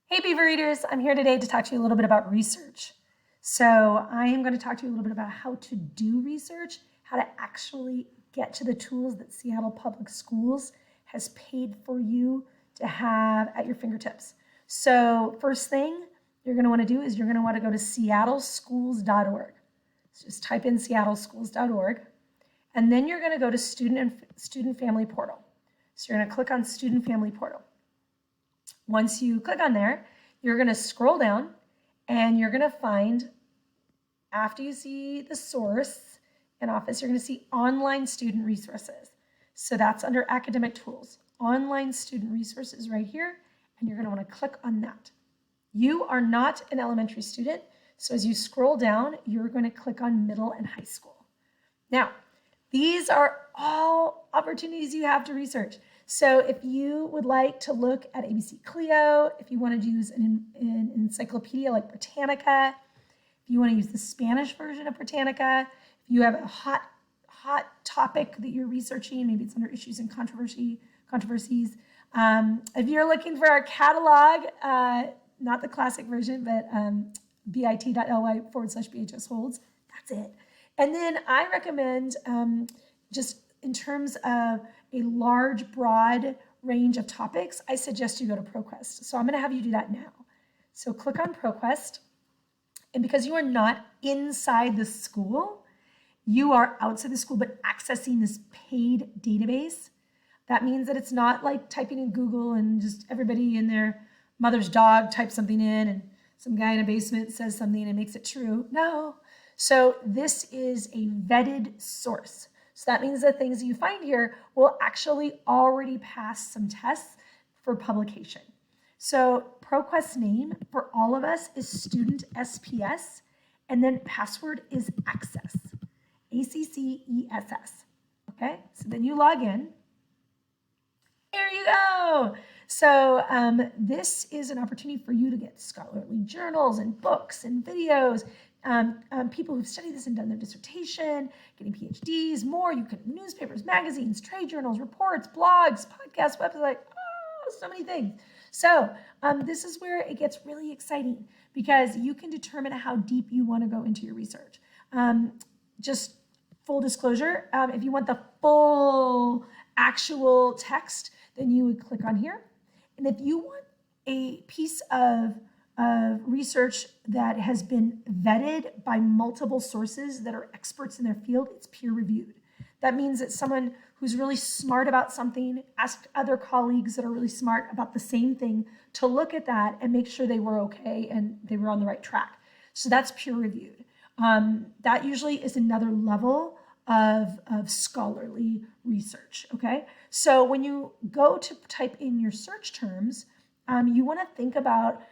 Hey Beaver Readers, I'm here today to talk to you a little bit about research. So I am going to talk to you a little bit about how to do research, how to actually get to the tools that Seattle Public Schools has paid for you to have at your fingertips. So first thing you're going to want to do is you're going to want to go to seattleschools.org. So just type in seattleschools.org, and then you're going to go to Student Family Portal. So you're going to click on Student Family Portal. Once you click on there, you're going to scroll down and you're going to find, after you see the source in Office, you're going to see online student resources. So that's under academic tools, online student resources right here, and you're going to want to click on that. You are not an elementary student, so as you scroll down, you're going to click on middle and high school. Now, these are all opportunities you have to research. So if you would like to look at ABC Clio, if you want to use an encyclopedia like Britannica, if you want to use the Spanish version of Britannica, if you have a hot topic that you're researching, maybe it's under issues and controversies. If you're looking for our catalog, not the classic version, but bit.ly/BHS holds, that's it. And then I recommend just in terms of a large, broad range of topics, I suggest you go to Proquest. So I'm going to have you do that now. So click on Proquest. And because you are not inside the school, you are outside the school, but accessing this paid database. That means that it's not like typing in Google and just everybody and their mother's dog types something in and some guy in a basement says something and makes it true. No. So this is a vetted source. So that means the things that you find here will actually already pass some tests for publication. So Proquest's name for all of us is student SPS, and then password is access, ACCESS. Okay, so then you log in. There you go. So this is an opportunity for you to get scholarly journals and books and videos. People who've studied this and done their dissertation, getting PhDs, more. You can newspapers, magazines, trade journals, reports, blogs, podcasts, websites, so many things. So this is where it gets really exciting because you can determine how deep you want to go into your research. Just full disclosure, if you want the full actual text, then you would click on here. And if you want a piece of research that has been vetted by multiple sources that are experts in their field, it's peer reviewed. That means that someone who's really smart about something asked other colleagues that are really smart about the same thing to look at that and make sure they were okay and they were on the right track. So that's peer reviewed. That usually is another level of scholarly research, okay? So when you go to type in your search terms, you want to think about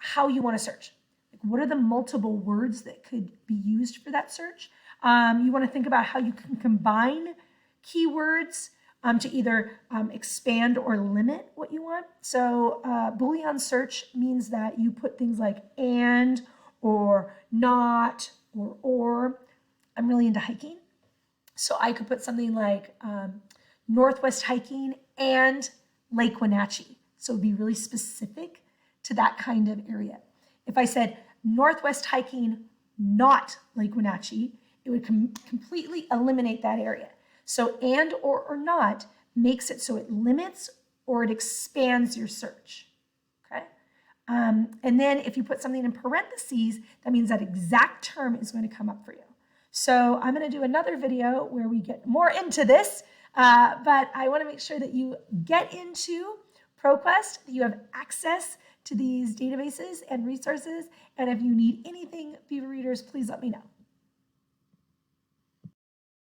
how you want to search. Like, what are the multiple words that could be used for that search? You want to think about how you can combine keywords to either expand or limit what you want. So Boolean search means that you put things like and or not or. I'm really into hiking. So I could put something like Northwest hiking and Lake Wenatchee. So it'd be really specific to that kind of area. If I said Northwest hiking, not Lake Wenatchee, it would completely eliminate that area. So and or not makes it so it limits or it expands your search. Okay. And then if you put something in parentheses, that means that exact term is going to come up for you. So I'm going to do another video where we get more into this, but I want to make sure that you get into Proquest, that you have access to these databases and resources. And if you need anything, Beaver Readers, please let me know.